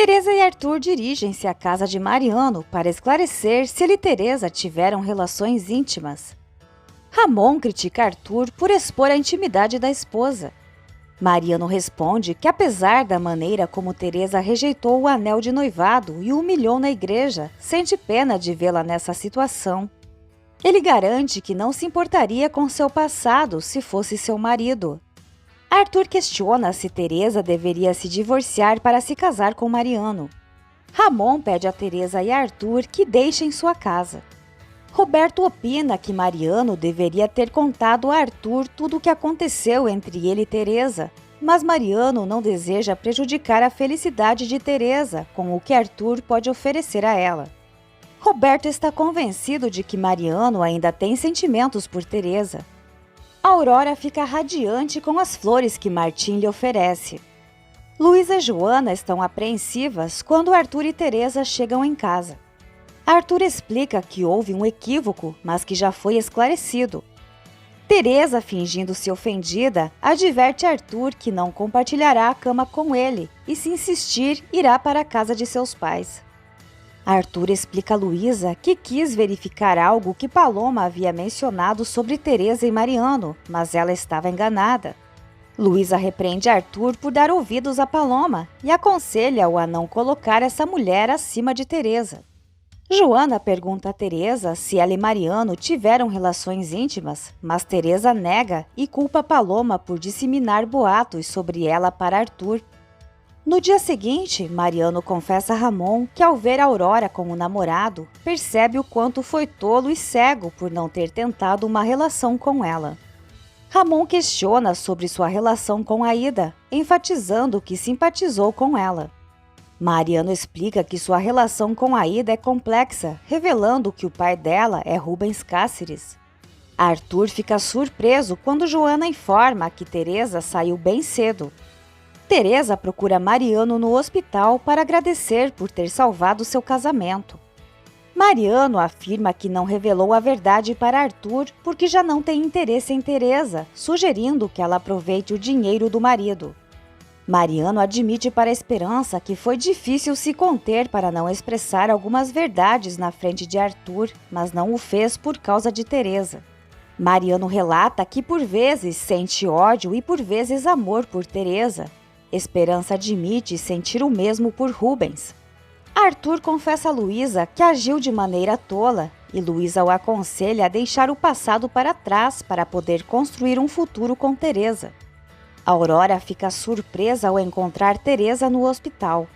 Teresa e Arthur dirigem-se à casa de Mariano para esclarecer se ele e Teresa tiveram relações íntimas. Ramon critica Arthur por expor a intimidade da esposa. Mariano responde que, apesar da maneira como Teresa rejeitou o anel de noivado e o humilhou na igreja, sente pena de vê-la nessa situação. Ele garante que não se importaria com seu passado se fosse seu marido. Arthur questiona se Teresa deveria se divorciar para se casar com Mariano. Ramon pede a Teresa e a Arthur que deixem sua casa. Roberto opina que Mariano deveria ter contado a Arthur tudo o que aconteceu entre ele e Teresa, mas Mariano não deseja prejudicar a felicidade de Teresa com o que Arthur pode oferecer a ela. Roberto está convencido de que Mariano ainda tem sentimentos por Teresa. Aurora fica radiante com as flores que Martim lhe oferece. Luísa e Joana estão apreensivas quando Arthur e Teresa chegam em casa. Arthur explica que houve um equívoco, mas que já foi esclarecido. Teresa, fingindo-se ofendida, adverte Arthur que não compartilhará a cama com ele e, se insistir, irá para a casa de seus pais. Arthur explica a Luísa que quis verificar algo que Paloma havia mencionado sobre Teresa e Mariano, mas ela estava enganada. Luísa repreende Arthur por dar ouvidos a Paloma e aconselha-o a não colocar essa mulher acima de Teresa. Joana pergunta a Teresa se ela e Mariano tiveram relações íntimas, mas Teresa nega e culpa Paloma por disseminar boatos sobre ela para Arthur. No dia seguinte, Mariano confessa a Ramon que, ao ver Aurora com o namorado, percebe o quanto foi tolo e cego por não ter tentado uma relação com ela. Ramon questiona sobre sua relação com Aida, enfatizando que simpatizou com ela. Mariano explica que sua relação com Aida é complexa, revelando que o pai dela é Rubens Cáceres. Arthur fica surpreso quando Joana informa que Teresa saiu bem cedo. Teresa procura Mariano no hospital para agradecer por ter salvado seu casamento. Mariano afirma que não revelou a verdade para Arthur porque já não tem interesse em Teresa, sugerindo que ela aproveite o dinheiro do marido. Mariano admite para Esperança que foi difícil se conter para não expressar algumas verdades na frente de Arthur, mas não o fez por causa de Teresa. Mariano relata que por vezes sente ódio e por vezes amor por Teresa. Esperança admite sentir o mesmo por Rubens. Arthur confessa a Luísa que agiu de maneira tola e Luísa o aconselha a deixar o passado para trás para poder construir um futuro com Teresa. Aurora fica surpresa ao encontrar Teresa no hospital.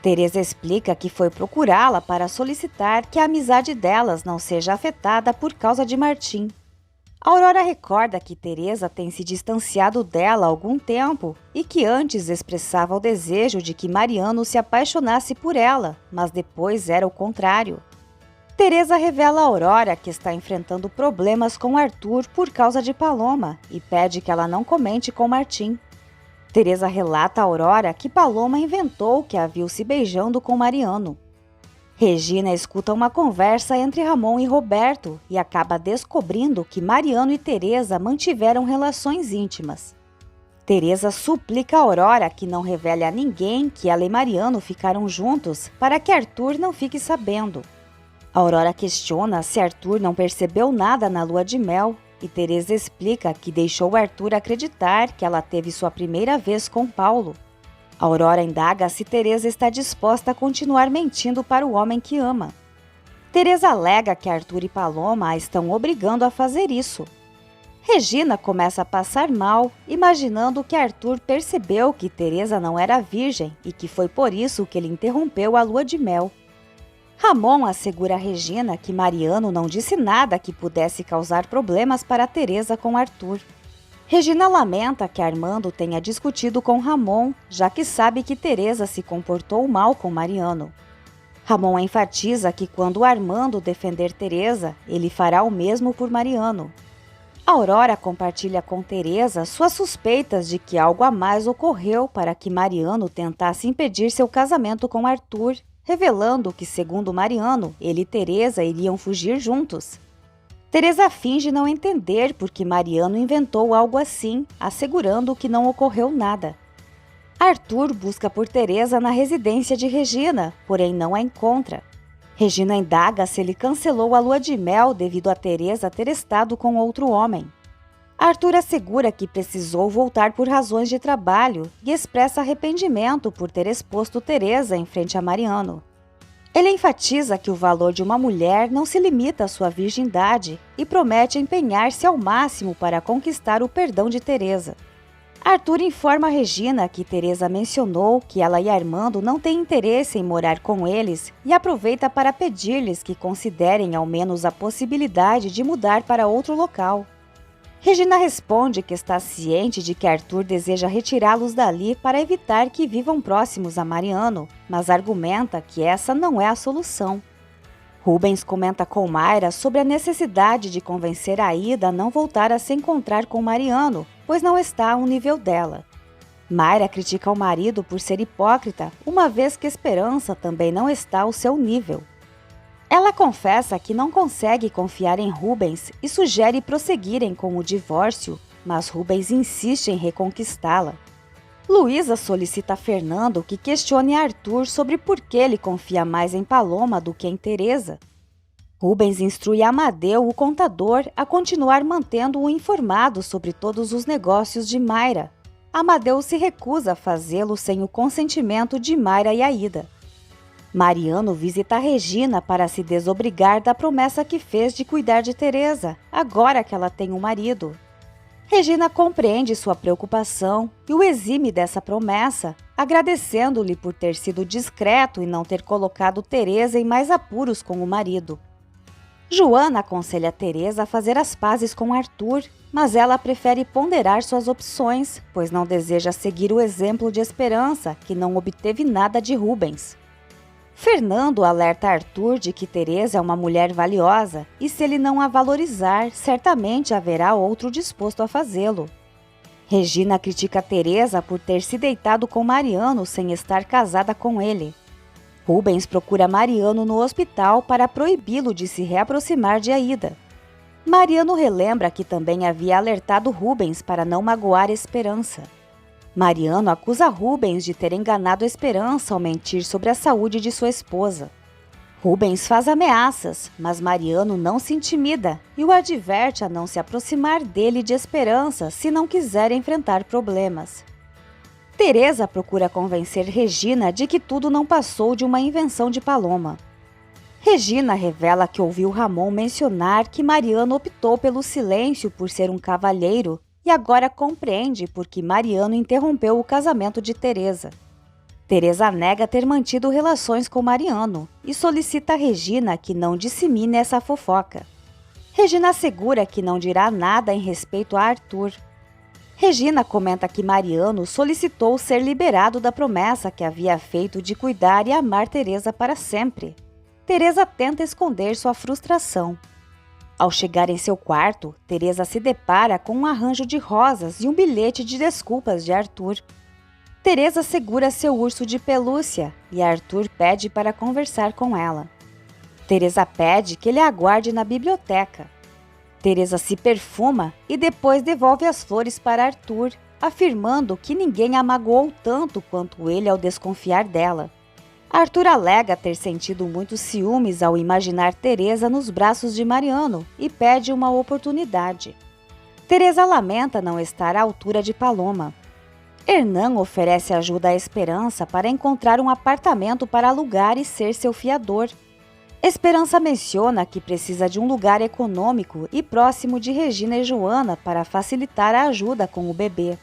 Teresa explica que foi procurá-la para solicitar que a amizade delas não seja afetada por causa de Martim. Aurora recorda que Teresa tem se distanciado dela há algum tempo e que antes expressava o desejo de que Mariano se apaixonasse por ela, mas depois era o contrário. Teresa revela a Aurora que está enfrentando problemas com Arthur por causa de Paloma e pede que ela não comente com Martim. Teresa relata a Aurora que Paloma inventou que a viu se beijando com Mariano. Regina escuta uma conversa entre Ramon e Roberto e acaba descobrindo que Mariano e Teresa mantiveram relações íntimas. Teresa suplica a Aurora que não revele a ninguém que ela e Mariano ficaram juntos para que Arthur não fique sabendo. Aurora questiona se Arthur não percebeu nada na lua de mel e Teresa explica que deixou Arthur acreditar que ela teve sua primeira vez com Paulo. Aurora indaga se Teresa está disposta a continuar mentindo para o homem que ama. Teresa alega que Arthur e Paloma a estão obrigando a fazer isso. Regina começa a passar mal, imaginando que Arthur percebeu que Teresa não era virgem e que foi por isso que ele interrompeu a lua de mel. Ramon assegura a Regina que Mariano não disse nada que pudesse causar problemas para Teresa com Arthur. Regina lamenta que Armando tenha discutido com Ramon, já que sabe que Teresa se comportou mal com Mariano. Ramon enfatiza que quando Armando defender Teresa, ele fará o mesmo por Mariano. Aurora compartilha com Teresa suas suspeitas de que algo a mais ocorreu para que Mariano tentasse impedir seu casamento com Arthur, revelando que, segundo Mariano, ele e Teresa iriam fugir juntos. Teresa finge não entender porque Mariano inventou algo assim, assegurando que não ocorreu nada. Arthur busca por Teresa na residência de Regina, porém não a encontra. Regina indaga se ele cancelou a lua de mel devido a Teresa ter estado com outro homem. Arthur assegura que precisou voltar por razões de trabalho e expressa arrependimento por ter exposto Teresa em frente a Mariano. Ele enfatiza que o valor de uma mulher não se limita à sua virgindade e promete empenhar-se ao máximo para conquistar o perdão de Teresa. Arthur informa a Regina que Teresa mencionou que ela e Armando não têm interesse em morar com eles e aproveita para pedir-lhes que considerem ao menos a possibilidade de mudar para outro local. Regina responde que está ciente de que Arthur deseja retirá-los dali para evitar que vivam próximos a Mariano, mas argumenta que essa não é a solução. Rubens comenta com Mayra sobre a necessidade de convencer Aida a não voltar a se encontrar com Mariano, pois não está ao nível dela. Mayra critica o marido por ser hipócrita, uma vez que Esperança também não está ao seu nível. Ela confessa que não consegue confiar em Rubens e sugere prosseguirem com o divórcio, mas Rubens insiste em reconquistá-la. Luísa solicita a Fernando que questione Arthur sobre por que ele confia mais em Paloma do que em Teresa. Rubens instrui Amadeu, o contador, a continuar mantendo-o informado sobre todos os negócios de Mayra. Amadeu se recusa a fazê-lo sem o consentimento de Mayra e Aida. Mariano visita Regina para se desobrigar da promessa que fez de cuidar de Teresa, agora que ela tem um marido. Regina compreende sua preocupação e o exime dessa promessa, agradecendo-lhe por ter sido discreto e não ter colocado Teresa em mais apuros com o marido. Joana aconselha Teresa a fazer as pazes com Arthur, mas ela prefere ponderar suas opções, pois não deseja seguir o exemplo de Esperança, que não obteve nada de Rubens. Fernando alerta Arthur de que Teresa é uma mulher valiosa e se ele não a valorizar, certamente haverá outro disposto a fazê-lo. Regina critica Teresa por ter se deitado com Mariano sem estar casada com ele. Rubens procura Mariano no hospital para proibi-lo de se reaproximar de Aida. Mariano relembra que também havia alertado Rubens para não magoar Esperança. Mariano acusa Rubens de ter enganado Esperança ao mentir sobre a saúde de sua esposa. Rubens faz ameaças, mas Mariano não se intimida e o adverte a não se aproximar dele de Esperança se não quiser enfrentar problemas. Teresa procura convencer Regina de que tudo não passou de uma invenção de Paloma. Regina revela que ouviu Ramon mencionar que Mariano optou pelo silêncio por ser um cavalheiro e agora compreende por que Mariano interrompeu o casamento de Teresa. Teresa nega ter mantido relações com Mariano e solicita a Regina que não dissemine essa fofoca. Regina assegura que não dirá nada em respeito a Arthur. Regina comenta que Mariano solicitou ser liberado da promessa que havia feito de cuidar e amar Teresa para sempre. Teresa tenta esconder sua frustração. Ao chegar em seu quarto, Teresa se depara com um arranjo de rosas e um bilhete de desculpas de Arthur. Teresa segura seu urso de pelúcia e Arthur pede para conversar com ela. Teresa pede que ele a aguarde na biblioteca. Teresa se perfuma e depois devolve as flores para Arthur, afirmando que ninguém a magoou tanto quanto ele ao desconfiar dela. Arthur alega ter sentido muitos ciúmes ao imaginar Teresa nos braços de Mariano e pede uma oportunidade. Teresa lamenta não estar à altura de Paloma. Hernan oferece ajuda à Esperança para encontrar um apartamento para alugar e ser seu fiador. Esperança menciona que precisa de um lugar econômico e próximo de Regina e Joana para facilitar a ajuda com o bebê.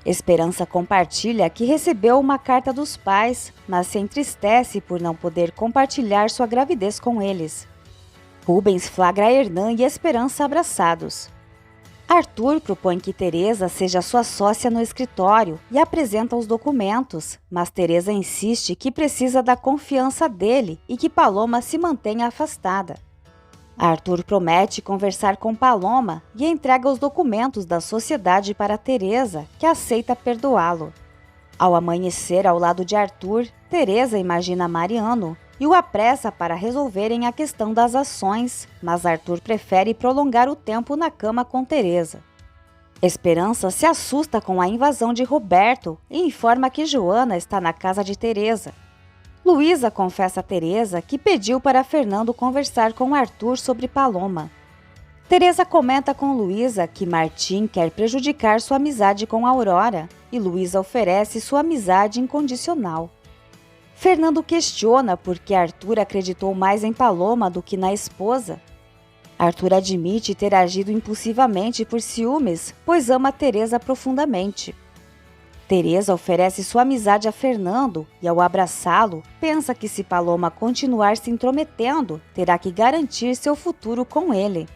Esperança compartilha que recebeu uma carta dos pais, mas se entristece por não poder compartilhar sua gravidez com eles. Rubens flagra Hernan e Esperança abraçados. Arthur propõe que Teresa seja sua sócia no escritório e apresenta os documentos, mas Teresa insiste que precisa da confiança dele e que Paloma se mantenha afastada. Arthur promete conversar com Paloma e entrega os documentos da sociedade para Teresa, que aceita perdoá-lo. Ao amanhecer ao lado de Arthur, Teresa imagina Mariano e o apressa para resolverem a questão das ações, mas Arthur prefere prolongar o tempo na cama com Teresa. Esperança se assusta com a invasão de Roberto e informa que Joana está na casa de Teresa. Luísa confessa a Teresa que pediu para Fernando conversar com Arthur sobre Paloma. Teresa comenta com Luísa que Martim quer prejudicar sua amizade com Aurora e Luísa oferece sua amizade incondicional. Fernando questiona por que Arthur acreditou mais em Paloma do que na esposa. Arthur admite ter agido impulsivamente por ciúmes, pois ama Teresa profundamente. Teresa oferece sua amizade a Fernando e, ao abraçá-lo, pensa que se Paloma continuar se intrometendo, terá que garantir seu futuro com ele.